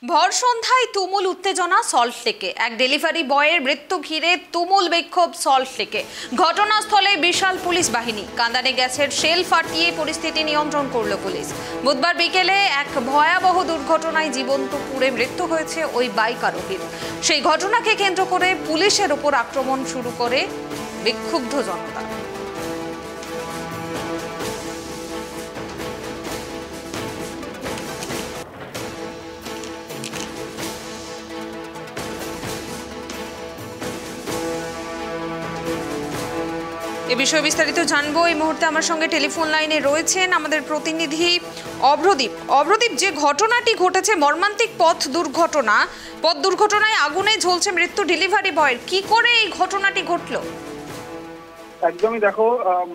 ভর সন্ধ্যায় তুমুল উত্তেজনা সল্টলেকে। এক ডেলিভারি বয়ের মৃত্যু ঘিরে তুমুল বিক্ষোভ সল্টলেকে। ঘটনাস্থলে বিশাল পুলিশ বাহিনী। কাঁদানে গ্যাসের শেল ফাটিয়ে পরিস্থিতি নিয়ন্ত্রণ করল পুলিশ। বুধবার বিকেলে এক ভয়াবহ দুর্ঘটনায় জীবন্ত পুড়ে মৃত্যু হয়েছে ওই বাইক আরোহীর। সেই ঘটনাকে কেন্দ্র করে পুলিশের উপর আক্রমণ শুরু করে বিক্ষুব্ধ জনতা। এ বিষয়ে বিস্তারিত জানবো। এই মুহূর্তে আমার সঙ্গে টেলিফোন লাইনে রয়েছেন আমাদের প্রতিনিধি অভ্রদীপ। যে ঘটনাটি ঘটেছে, মর্মান্তিক পথ দুর্ঘটনায় আগুনে ঝলছে মৃত্যু ডেলিভারি বয়ের, কি করে এই ঘটনাটি ঘটলো? একদমই দেখো,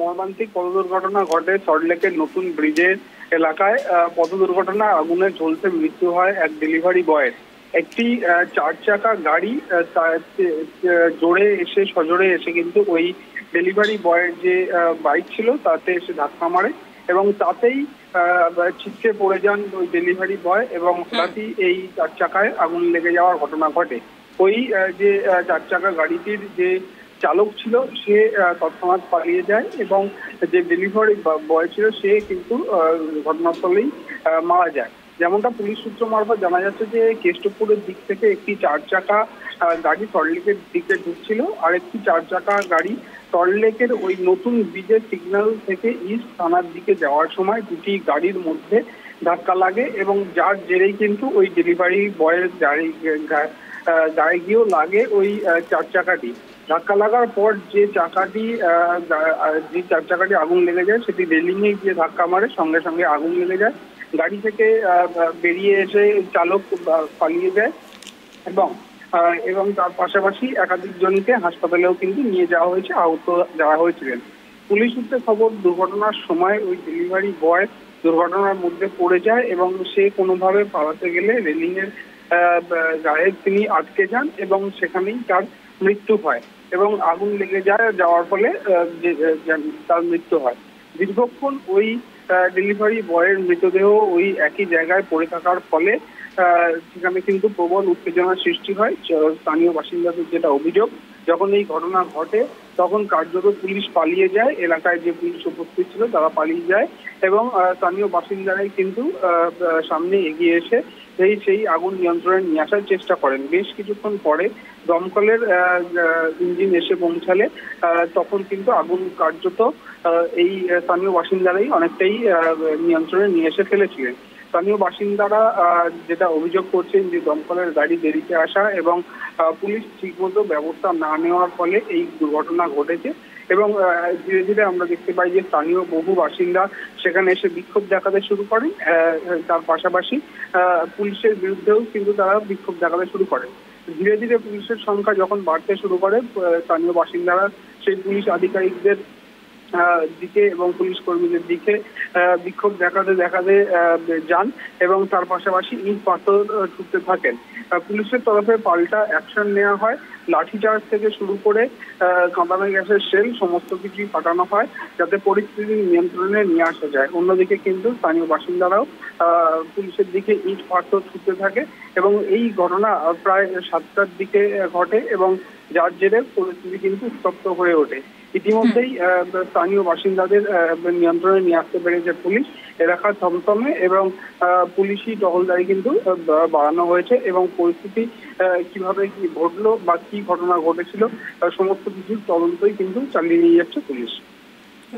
মর্মান্তিক পথ দুর্ঘটনা ঘটে সল্টলেকের নতুন ব্রিজের এলাকায়। পথ দুর্ঘটনা আগুনে ঝলসে মৃত্যু হয় এক ডেলিভারি বয়ের। একটি 4 চাকা গাড়ি সজোরে এসে কিন্তু ওই ডেলিভারি বয়ের যে বাইক ছিল তাতে এসে ধাক্কা মারে এবং তাতেই ছিটকে পড়ে যান ওই ডেলিভারি বয় এবং হঠাৎই এই 4 চাকায় আগুন লেগে যাওয়ার ঘটনা ঘটে। ওই যে 4 চাকা গাড়িটির যে চালক ছিল সে তৎক্ষণাৎ পালিয়ে যায় এবং যে ডেলিভারি বয় ছিল সে কিন্তু ঘটনাস্থলেই মারা যায়। যেমনটা পুলিশ সূত্র মারফত জানা যাচ্ছে যে কেষ্টপুরের দিক থেকে একটি 4 চাকা গাড়ি সল্টলেকের দিকে ঢুকছিল, আর একটি 4 চাকা গাড়ি সল্টলেকের ওই নতুন ব্রিজের সিগন্যাল থেকে ইস্ট থানার দিকে যাওয়ার সময় দুটি গাড়ির মধ্যে ধাক্কা লাগে এবং যার জেরেই কিন্তু ওই ডেলিভারি বয়ের গায়ে গিয়েও লাগে ওই 4 চাকাটি। ধাক্কা লাগার পর যে 4 চাকাটি আগুন লেগে যায় সেটি রেলিংয়ে গিয়ে ধাক্কা মারে, সঙ্গে সঙ্গে আগুন লেগে যায়। গাড়ি থেকে বেরিয়ে এসে চালক পালিয়ে যায় এবং তার পাশাপাশি একাধিক জনকে হাসপাতালেও কিন্তু নিয়ে যাওয়া হয়েছে, আহত যাওয়া হয়েছিলেন। পুলিশ সূত্রে খবর, দুর্ঘটনার সময় ওই ডেলিভারি বয় দুর্ঘটনার মধ্যে পড়ে যায় এবং সে কোনোভাবে পালাতে গেলে রেলিংয়ের গায়ে তিনি আটকে যান এবং সেখানেই তার মৃত্যু হয় এবং আগুন লেগে যাওয়ার ফলে তার মৃত্যু হয়। দীর্ঘক্ষণ ওই ডেলিভারি বয়ের মৃতদেহ ওই একই জায়গায় পড়ে থাকার ফলে সেখানে কিন্তু প্রবল উত্তেজনার সৃষ্টি হয়। স্থানীয় বাসিন্দাদের যেটা অভিযোগ, যখন এই ঘটনা ঘটে তখন কার্যত পুলিশ পালিয়ে যায়, এলাকায় যে পুলিশ উপস্থিত ছিল তারা পালিয়ে যায় এবং স্থানীয় বাসিন্দারাই কিন্তু সামনে এগিয়ে এসে সেই আগুন নিয়ন্ত্রণে নিয়ে আসার চেষ্টা করেন। বেশ কিছুক্ষণ পরে দমকলের ইঞ্জিন এসে পৌঁছালে তখন কিন্তু আগুন কার্যত এই স্থানীয় বাসিন্দারাই অনেকটাই নিয়ন্ত্রণে নিয়ে এসে ফেলেছিলেন। স্থানীয় বাসিন্দারা যেটা অভিযোগ করছেন যে দমকলের গাড়ি দেরিতে আসা এবং পুলিশ ঠিকমতো ব্যবস্থা না নেওয়ার ফলে এই দুর্ঘটনা ঘটেছে এবং ধীরে ধীরে আমরা দেখতে পাই যে স্থানীয় বহু বাসিন্দা সেখানে এসে বিক্ষোভ দেখাতে শুরু করেন। তার পাশাপাশি পুলিশের বিরুদ্ধেও কিন্তু তারা বিক্ষোভ দেখাতে শুরু করেন। ধীরে ধীরে পুলিশের সংখ্যা যখন বাড়তে শুরু করে, স্থানীয় বাসিন্দারা সেই পুলিশ আধিকারিকদের দিকে এবং পুলিশ কর্মীদের দিকে বিক্ষোভ দেখাতে যান এবং তার পাশাপাশি ইট পাথর ছুটতে থাকেন। পুলিশের তরফে পাল্টা অ্যাকশন নেওয়া হয়, লাঠিচার্জ থেকে শুরু করে কাঁদানে গ্যাসের শেল সমস্ত কিছুই ফাটানো হয় যাতে পরিস্থিতি নিয়ন্ত্রণে নিয়ে আসা যায়। অন্যদিকে কিন্তু স্থানীয় বাসিন্দারাও পুলিশের দিকে ইট পাথর ছুটতে থাকে এবং এই ঘটনা প্রায় 7টার দিকে ঘটে এবং যার জেরে পরিস্থিতি কিন্তু উত্তপ্ত হয়ে ওঠে। ইতিমধ্যেই স্থানীয় বাসিন্দাদের নিয়ন্ত্রণে নিয়ে আসতে পেরেছে পুলিশ। এলাকা থমথমে এবং পুলিশি টহলদারি কিন্তু বাড়ানো হয়েছে এবং পরিস্থিতি কিভাবে কি ঘটলো বা কি ঘটনা ঘটেছিল সমস্ত কিছুর তদন্তই কিন্তু চালিয়ে নিয়ে যাচ্ছে পুলিশ।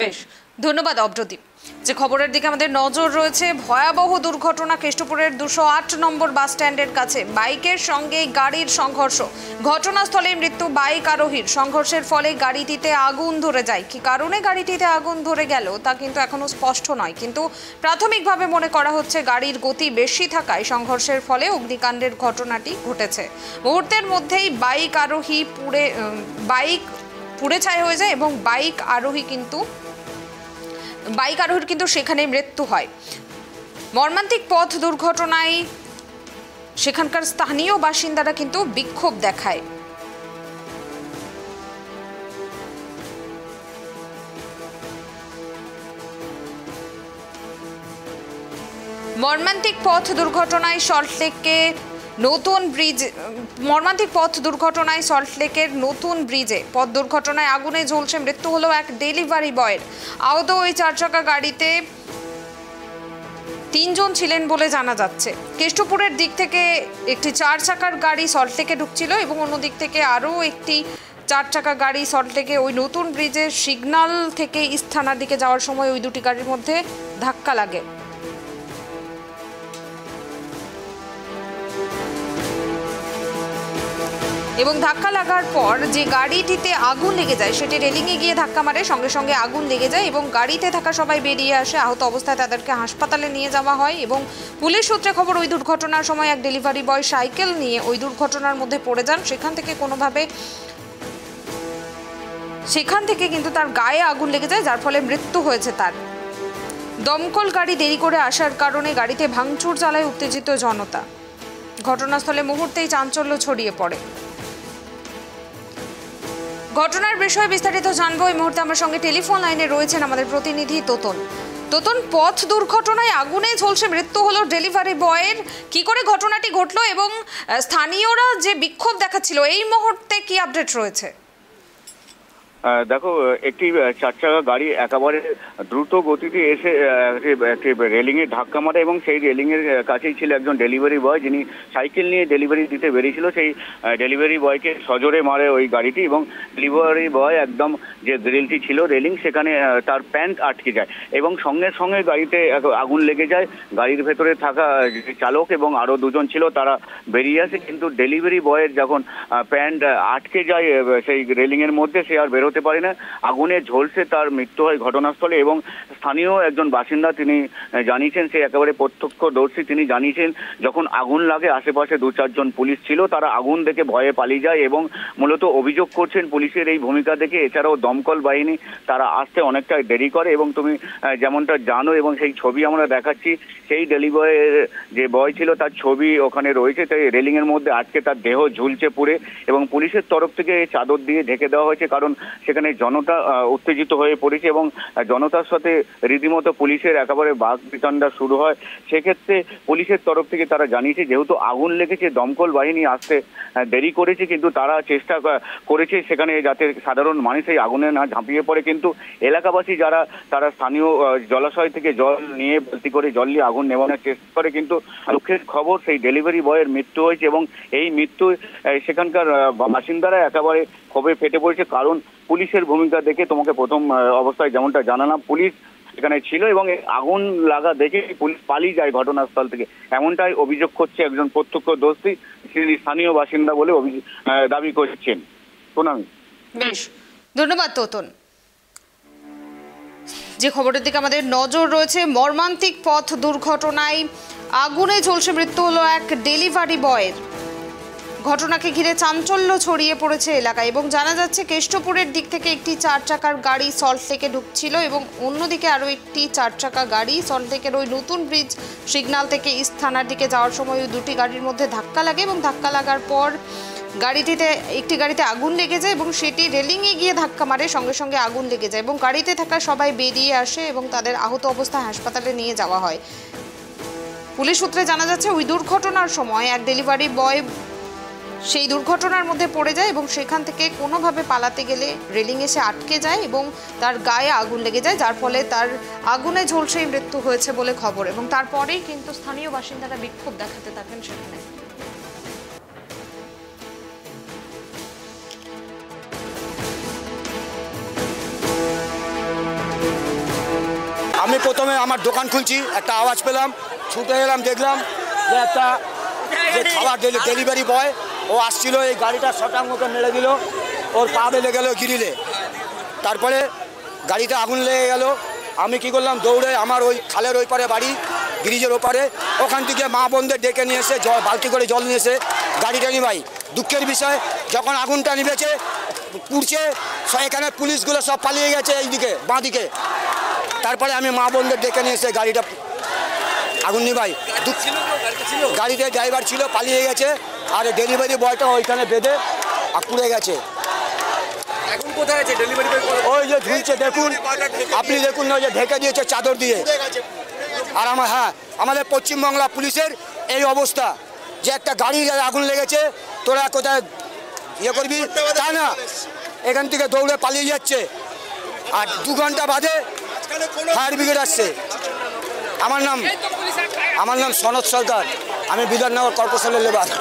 বেশ, ধন্যবাদ অভ্রদীপ। যে খবরের দিকে আমাদের নজর রয়েছে, ভয়াবহ দুর্ঘটনা কেষ্টপুরের 208 নম্বর বাস স্ট্যান্ডের কাছে। বাইকের সঙ্গে গাড়ির সংঘর্ষ, ঘটনাস্থলে মৃত্যু বাইক আরোহীর। সংঘর্ষের ফলে গাড়িটিতে আগুন ধরে যায়। কি কারণে গাড়িটিতে আগুন ধরে গেল তা কিন্তু এখনো স্পষ্ট নয়, কিন্তু প্রাথমিকভাবে মনে করা হচ্ছে গাড়ির গতি বেশি থাকায় সংঘর্ষের ফলে অগ্নিকাণ্ডের ঘটনাটি ঘটেছে। মুহূর্তের মধ্যেই বাইক পুড়ে ছাই হয়ে যায় এবং বাইক আরোহীর কিন্তু সেখানে মৃত্যু হয়। মর্মান্তিক পথ দুর্ঘটনায় সেখানকার স্থানীয় বাসিন্দারা কিন্তু বিক্ষোভ দেখায়। মর্মান্তিক পথ দুর্ঘটনায় সল্টলেকে নতুন ব্রিজ মর্মান্তিক পথ দুর্ঘটনায় সল্টলেকের নতুন ব্রিজে পথ দুর্ঘটনায় আগুনে ঝলসে মৃত্যু হলো এক ডেলিভারি বয়ের। আহত ওই 4 চাকা গাড়িতে 3 জন ছিলেন বলে জানা যাচ্ছে। কেষ্টপুরের দিক থেকে একটি 4 চাকার গাড়ি সল্টলেকে ঢুকছিল এবং অন্য দিক থেকে আরও একটি 4 চাকা গাড়ি সল্টলেকে ওই নতুন ব্রিজের সিগন্যাল থেকে ইস্থানার দিকে যাওয়ার সময় ওই দুটি গাড়ির মধ্যে ধাক্কা লাগে। এবং ধাক্কা লাগার পর যে গাড়িটিতে আগুন লেগে যায় সেটি রেলিংয়ে গিয়ে ধাক্কা মারে, সঙ্গে সঙ্গে আগুন লেগে যায় এবং গাড়িতে থাকা সবাই বেরিয়ে আসে। আহত অবস্থায় তাদেরকে হাসপাতালে নিয়ে যাওয়া হয় এবং পুলিশ সূত্রে খবর ওই দুর্ঘটনার সময় এক ডেলিভারি বয় সাইকেল নিয়ে ওই দুর্ঘটনার মধ্যে পড়ে যান। সেখান থেকে কিন্তু তার গায়ে আগুন লেগে যায়, যার ফলে মৃত্যু হয়েছে তার। দমকল গাড়ি দেরি করে আসার কারণে গাড়িতে ভাঙচুর চালায় উত্তেজিত জনতা। ঘটনাস্থলে মুহূর্তেই চাঞ্চল্য ছড়িয়ে পড়ে। ঘটনার বিষয়ে বিস্তারিত জানবো। এই মুহূর্তে আমার সঙ্গে টেলিফোন লাইনে রয়েছেন আমাদের প্রতিনিধি তোতন। তোতন, পথ দুর্ঘটনায় আগুনে ঝলসে মৃত্যু হলো ডেলিভারি বয়ের, কি করে ঘটনাটি ঘটলো এবং স্থানীয়রা যে বিক্ষোভ দেখাচ্ছিল এই মুহূর্তে কি আপডেট রয়েছে? দেখো, একটি 4 চাকা গাড়ি একেবারে দ্রুত গতিতে এসে একটি রেলিংয়ে ধাক্কা মারে এবং সেই রেলিংয়ের কাছেই ছিল একজন ডেলিভারি বয়, যিনি সাইকেল নিয়ে ডেলিভারি দিতে বেরিয়েছিল। সেই ডেলিভারি বয়কে সজোরে মারে ওই গাড়িটি এবং ডেলিভারি বয় একদম যে গ্রিলটি ছিল রেলিং, সেখানে তার প্যান্ট আটকে যায় এবং সঙ্গে সঙ্গে গাড়িতে আগুন লেগে যায়। গাড়ির ভেতরে থাকা চালক এবং আরও 2 জন ছিল, তারা বেরিয়ে আসে, কিন্তু ডেলিভারি বয়ের যখন প্যান্ট আটকে যায় সেই রেলিংয়ের মধ্যে, সে আর হতে পারে না। আগুনে ঝলসে তার মৃত্যু হয় ঘটনাস্থলে এবং স্থানীয় একজন বাসিন্দা তিনি জানিয়েছেন, সে একেবারে প্রত্যক্ষদর্শী, তিনি জানিয়েছেন যখন আগুন লাগে আশেপাশে 2-4 জন পুলিশ ছিল, তারা আগুন দেখে ভয়ে পালিয়ে যায় এবং মূলত অভিযোগ করছেন পুলিশের এই ভূমিকা দেখে। এছাড়াও দমকল বাহিনী তারা আসতে অনেকটা দেরি করে এবং তুমি যেমনটা জানো এবং সেই ছবি আমরা দেখাচ্ছি, সেই ডেলিভারির যে বয় ছিল তার ছবি ওখানে রয়েছে। তাই রেলিংয়ের মধ্যে আজকে তার দেহ ঝুলছে পুড়ে এবং পুলিশের তরফ থেকে চাদর দিয়ে ঢেকে দেওয়া হয়েছে, কারণ সেখানে জনতা উত্তেজিত হয়ে পড়েছে এবং জনতার সাথে রীতিমতো পুলিশের একেবারে বাঘ বিতণ্ডা শুরু হয়। সেক্ষেত্রে পুলিশের তরফ থেকে তারা জানিয়েছে যেহেতু আগুন লেগেছে, দমকল বাহিনী আসতে দেরি করেছে, কিন্তু তারা চেষ্টা করেছে সেখানে যাতে সাধারণ মানুষ এই আগুনে না ঝাঁপিয়ে পড়ে। কিন্তু এলাকাবাসী তারা স্থানীয় জলাশয় থেকে জল নিয়ে বালতি করে জল নিয়ে আগুন নেভানোর চেষ্টা করে, কিন্তু দুঃখের খবর সেই ডেলিভারি বয়ের মৃত্যু হয়েছে এবং এই মৃত্যু সেখানকার বাসিন্দারা একেবারে ক্ষোভে ফেটে পড়েছে। কারণ পুলিশের ভূমিকা দেখে তোমাকে প্রথম অবস্থায় যেমনটা জানালাম, পুলিশ সেখানে ছিল এবং আগুন লাগা দেখে পুলিশ পালিয়ে যায় ঘটনাস্থল থেকে, এমনটাই অভিযোগ করছে একজন প্রত্যক্ষদর্শী, তিনি স্থানীয় বাসিন্দা বলে দাবি করছেন। প্রণামী। বেশ, ধন্যবাদ তোতন। যে খবরের দিকে আমাদের নজর রয়েছে, মর্মান্তিক পথ দুর্ঘটনায় আগুনে ঝলসে মৃত্যু হলো এক ডেলিভারি বয়ের। ঘটনাকে ঘিরে চাঞ্চল্য ছড়িয়ে পড়েছে এলাকায় এবং জানা যাচ্ছে কেষ্টপুরের দিক থেকে একটি 4 চাকার গাড়ি সল্টলেকে ঢুকছিল এবং অন্যদিকে আরও একটি 4 চাকা গাড়ি সল্টলেকের ওই নতুন ব্রিজ সিগন্যাল থেকে ইস্থানার দিকে যাওয়ার সময় ওই দুটি গাড়ির মধ্যে ধাক্কা লাগে এবং ধাক্কা লাগার পর একটি গাড়িতে আগুন লেগে যায় এবং সেটি রেলিংয়ে গিয়ে ধাক্কা মারে, সঙ্গে সঙ্গে আগুন লেগে যায় এবং গাড়িতে থাকা সবাই বেরিয়ে আসে এবং তাদের আহত অবস্থায় হাসপাতালে নিয়ে যাওয়া হয়। পুলিশ সূত্রে জানা যাচ্ছে ওই দুর্ঘটনার সময় এক ডেলিভারি বয় সেই দুর্ঘটনার মধ্যে পড়ে যায় এবং সেখান থেকে কোনোভাবে পালাতে গেলে রেলিং এসে আটকে যায় এবং তার গায়ে আগুন লেগে যায়, যার ফলে তার আগুনে ঝলসেই মৃত্যু হয়েছে বলে খবর এবং তারপরেই কিন্তু স্থানীয় বাসিন্দারা বিক্ষোভ দেখাতে থাকেন সেখানে। আমি প্রথমে আমার দোকান খুলছি, একটা আওয়াজ পেলাম, ছুটে এলাম, দেখলাম যে একটা খাবার ডেলিভারি বয় ও আসছিল, এই গাড়িটা শটাং মতো মেরে দিল, ওর পা বেলে গেল গ্রিলে। তারপরে গাড়িতে আগুন লেগে গেল। আমি কি করলাম, দৌড়ে আমার ওই খালের ওই পারে বাড়ি, ব্রিজের ওপারে, ওখান থেকে মা বোনদের ডেকে নিয়ে এসে বালতি করে জল নিয়ে এসে গাড়িটা নিভাই। দুঃখের বিষয়, যখন আগুনটা নিভেছে পুড়ছে, এখানে পুলিশগুলো সব পালিয়ে গেছে এইদিকে বাঁদিকে। তারপরে আমি মা বোনদের ডেকে নিয়ে এসে গাড়িটা আগুন নিভাই। গাড়িতে ড্রাইভার ছিল, পালিয়ে গেছে, আর ডেলিভারি বয়টা ওইখানে বেঁধে পুড়ে গেছে। ওই যে ঝুলছে, দেখুন আপনি, দেখুন ওই যে ঢেকে দিয়েছে চাদর দিয়ে। আর আমাদের পশ্চিমবাংলা পুলিশের এই অবস্থা, যে একটা গাড়ির আগুন লেগেছে, তোরা কোথায় ইয়ে করবি, তা না, এখান থেকে দৌড়ে পালিয়ে যাচ্ছে। আর 2 ঘন্টা বাদে ফায়ার ব্রিগেড আসছে। আমার নাম সনদ সরকার, আমি বিধাননগর কর্পোরেশনের লেবার।